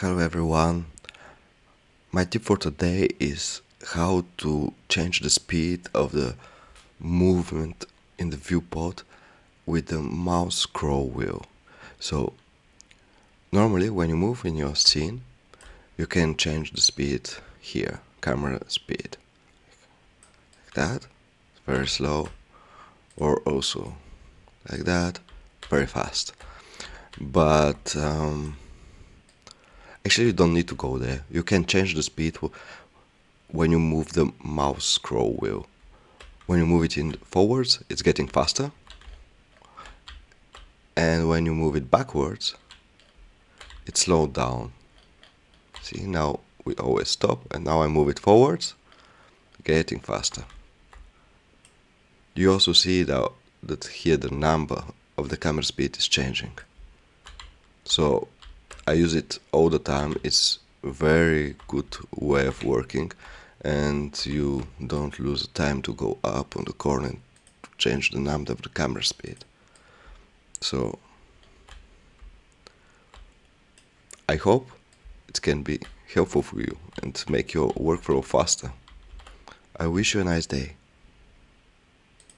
Hello everyone. My tip for today is how to change the speed of the movement in the viewport with the mouse scroll wheel. So normally when you move in your scene, you can change the speed here, camera speed. Like that, very slow, or also like that, very fast. But actually you don't need to go there. You can change the speed when you move the mouse scroll wheel. When you move it in forwards, it's getting faster. And when you move it backwards, it slowed down. See, now we always stop, and now I move it forwards, getting faster. You also see that here the number of the camera speed is changing. So I use it all the time. It's a very good way of working, and you don't lose time to go up on the corner to change the number of the camera speed. So I hope it can be helpful for you and make your workflow faster. I wish you a nice day.